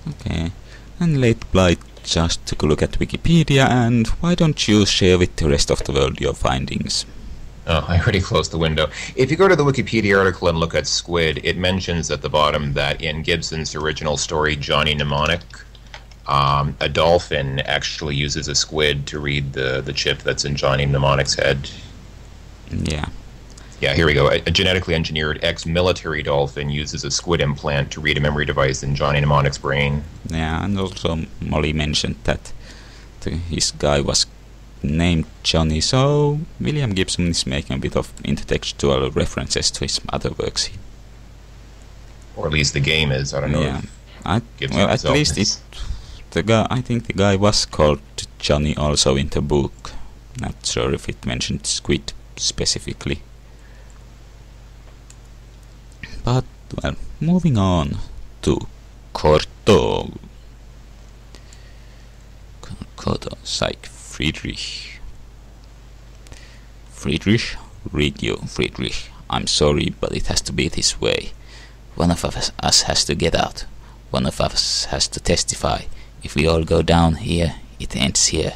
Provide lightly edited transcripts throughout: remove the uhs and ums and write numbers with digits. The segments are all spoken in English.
Okay. And Late Blight just took a look at Wikipedia, and why don't you share with the rest of the world your findings? Oh, I already closed the window. If you go to the Wikipedia article and look at squid, it mentions at the bottom that in Gibson's original story, Johnny Mnemonic, a dolphin actually uses a squid to read the chip that's in Johnny Mnemonic's head. Yeah. Yeah, here we go. A genetically engineered ex-military dolphin uses a squid implant to read a memory device in Johnny Mnemonic's brain. Yeah, and also Molly mentioned that his guy was named Johnny, so William Gibson is making a bit of intertextual references to his other works. Or at least the game is. I don't know. Yeah, Well, at least I think the guy was called Johnny also in the book. Not sure if it mentioned squid specifically. But, well, moving on to Corto. Psych. Friedrich. Friedrich? Read you, Friedrich. I'm sorry, but it has to be this way. One of us has to get out. One of us has to testify. If we all go down here, it ends here.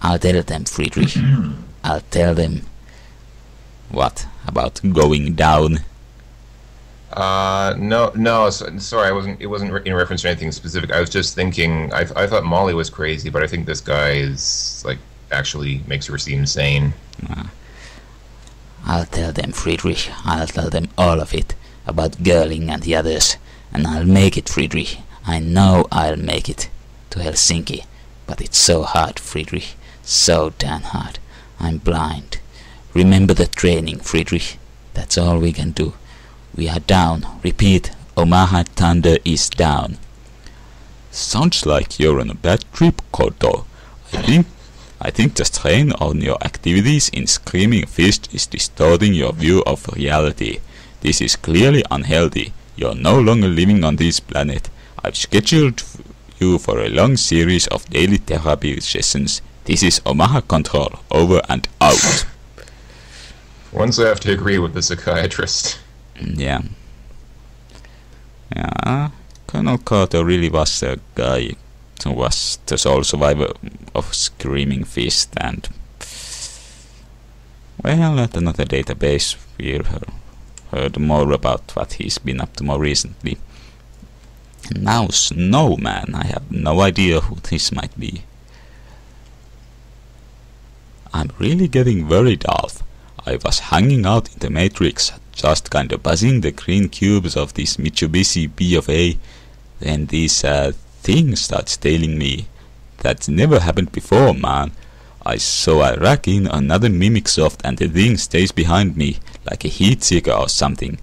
I'll tell them, Friedrich. I'll tell them. What? About going down? No, sorry, it wasn't in reference to anything specific. I was just thinking, I thought Molly was crazy, but I think this guy is, like, actually makes her seem sane. I'll tell them, Friedrich. I'll tell them all of it, about Girling and the others. And I'll make it, Friedrich. I know I'll make it. To Helsinki. But it's so hard, Friedrich. So damn hard. I'm blind. Remember the training, Friedrich. That's all we can do. We are down. Repeat. Omaha Thunder is down. Sounds like you're on a bad trip, Koto. I think the strain on your activities in Screaming Fist is distorting your view of reality. This is clearly unhealthy. You're no longer living on this planet. I've scheduled you for a long series of daily therapy sessions. This is Omaha Control. Over and out. Once I have to agree with the psychiatrist. Yeah. Yeah. Colonel Carter really was a guy who was the sole survivor of Screaming Fist, and well, at another database we heard more about what he's been up to more recently. Now Snowman, I have no idea who this might be. I'm really getting worried, Alf. I was hanging out in the Matrix, just kinda buzzing the green cubes of this Mitsubishi B of A, then this thing starts tailing me. That's never happened before, man. So I rack in another mimic soft and the thing stays behind me, like a heat seeker or something.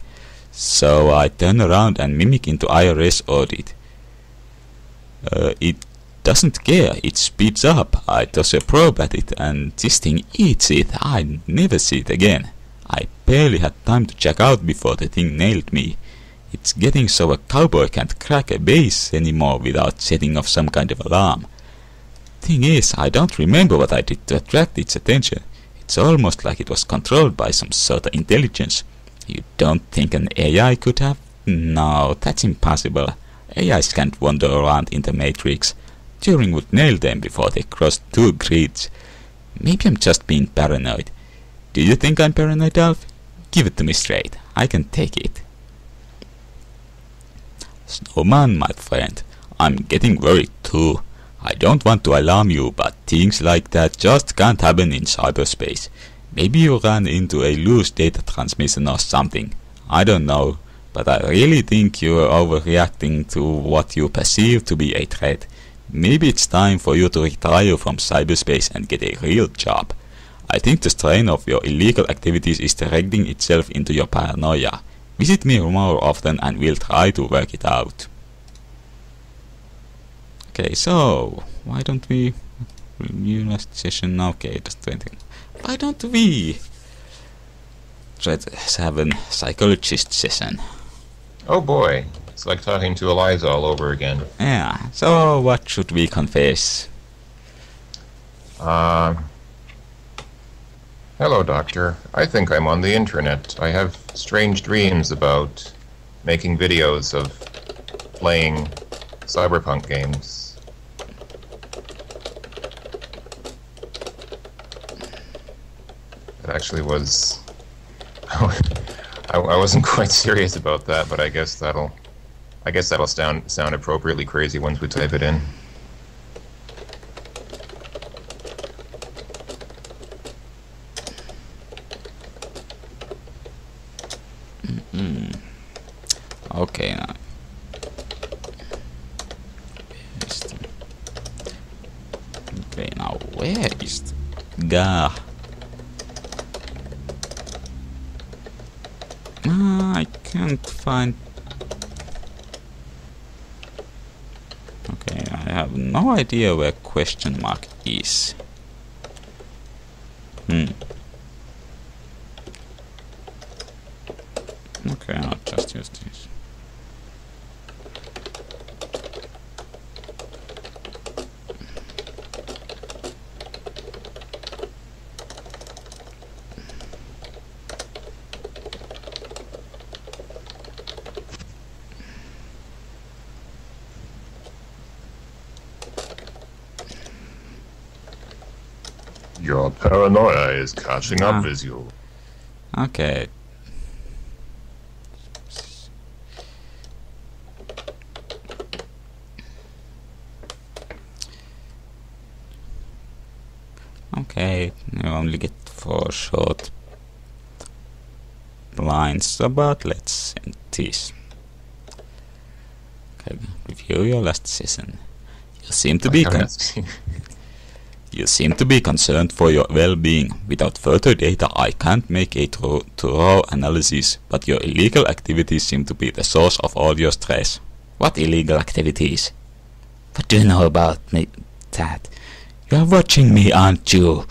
So I turn around and mimic into IRS audit. It doesn't care, it speeds up. I toss a probe at it and this thing eats it. I never see it again. I barely had time to check out before the thing nailed me. It's getting so a cowboy can't crack a base anymore without setting off some kind of alarm. Thing is, I don't remember what I did to attract its attention. It's almost like it was controlled by some sort of intelligence. You don't think an AI could have? No, that's impossible. AIs can't wander around in the Matrix. Turing would nail them before they crossed two grids. Maybe I'm just being paranoid. Do you think I'm paranoid, Alf? Give it to me straight. I can take it. Snowman, my friend, I'm getting worried too. I don't want to alarm you, but things like that just can't happen in cyberspace. Maybe you ran into a loose data transmission or something. I don't know, but I really think you are overreacting to what you perceive to be a threat. Maybe it's time for you to retire from cyberspace and get a real job. I think the strain of your illegal activities is directing itself into your paranoia. Visit me more often and we'll try to work it out. Okay, so why don't we review last session? Okay, just 20. Why don't we try to have a psychologist session? Oh boy, it's like talking to Eliza all over again. Yeah, so what should we confess? Hello, Doctor. I think I'm on the internet. I have strange dreams about making videos of playing Cyberpunk games. It actually was. I wasn't quite serious about that, but I guess that'll sound appropriately crazy once we type it in. Okay, now. Okay, now where is the guy? I can't find. Okay, I have no idea where question mark is. Okay, I'll just use this. Your paranoia is catching up with you. Okay. Okay, you only get 4 short blinds, but let's send this. Okay, review your last session. You seem to be You seem to be concerned for your well-being. Without further data, I can't make a thorough analysis, but your illegal activities seem to be the source of all your stress. What illegal activities? What do you know about me? That? You are watching me, aren't you?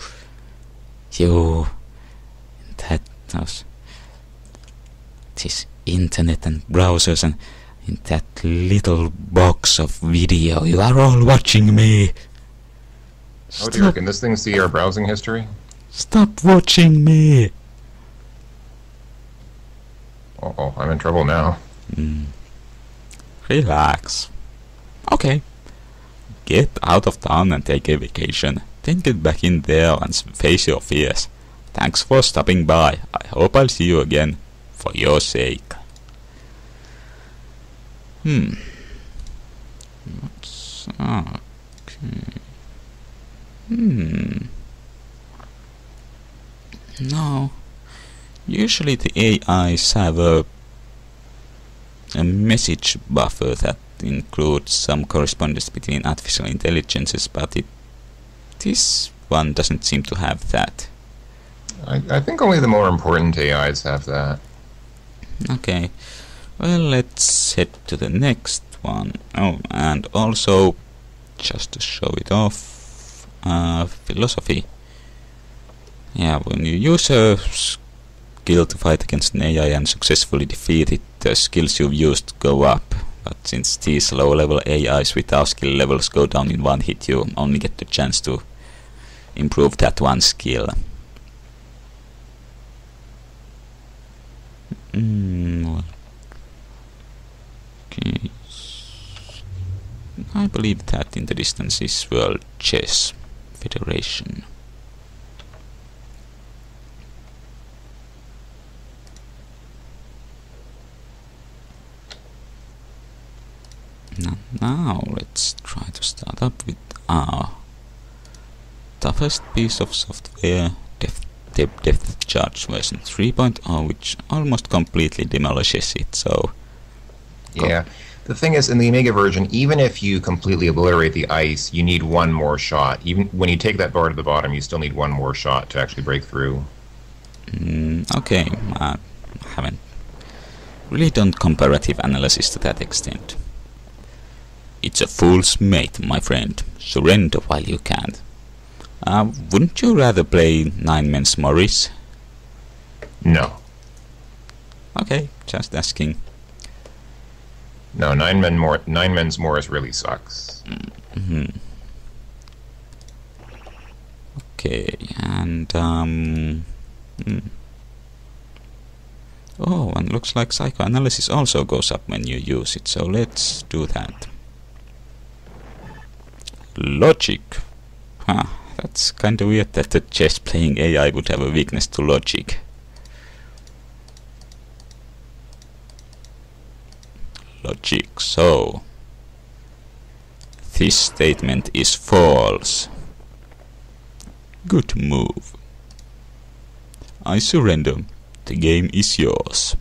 You... That... This internet and browsers and in that little box of video, you are all watching me. Oh dear, can this thing see our browsing history? Stop watching me! Uh-oh, I'm in trouble now. Relax. Okay. Get out of town and take a vacation. Then get back in there and face your fears. Thanks for stopping by. I hope I'll see you again. For your sake. What's... Okay... No. Usually the AIs have a message buffer that includes some correspondence between artificial intelligences, but this one doesn't seem to have that. I think only the more important AIs have that. Okay. Well, let's head to the next one. Oh, and also, just to show it off, philosophy. Yeah, when you use a skill to fight against an AI and successfully defeat it, the skills you've used go up. But since these low-level AIs with our skill levels go down in one hit, you only get the chance to improve that one skill. Well, okay. I believe that in the distance is World Chess Federation. Now let's try to start up with our toughest piece of software, Depth Charge version 3.0, which almost completely demolishes it. So yeah. The thing is, in the Amiga version, even if you completely obliterate the ice, you need one more shot. Even when you take that bar to the bottom, you still need one more shot to actually break through. Okay, I haven't really done comparative analysis to that extent. It's a fool's mate, my friend. Surrender while you can. Wouldn't you rather play 9 Men's Morris? No. Okay, just asking. No, 9 Men's Morris really sucks. Okay, and oh, and looks like psychoanalysis also goes up when you use it, so let's do that. Logic. Huh, that's kinda weird that the chess playing AI would have a weakness to logic. Logic, so this statement is false. Good move. I surrender. The game is yours.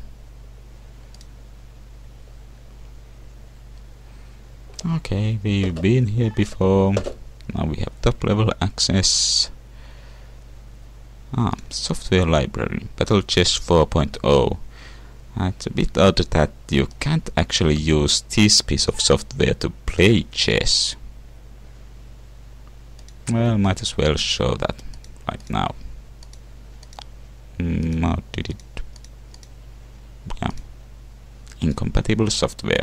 Okay, we've been here before. Now we have top level access. Software library. Battle Chess 4.0. It's a bit odd that you can't actually use this piece of software to play chess. Well, might as well show that right now. How did it? Yeah. Incompatible software.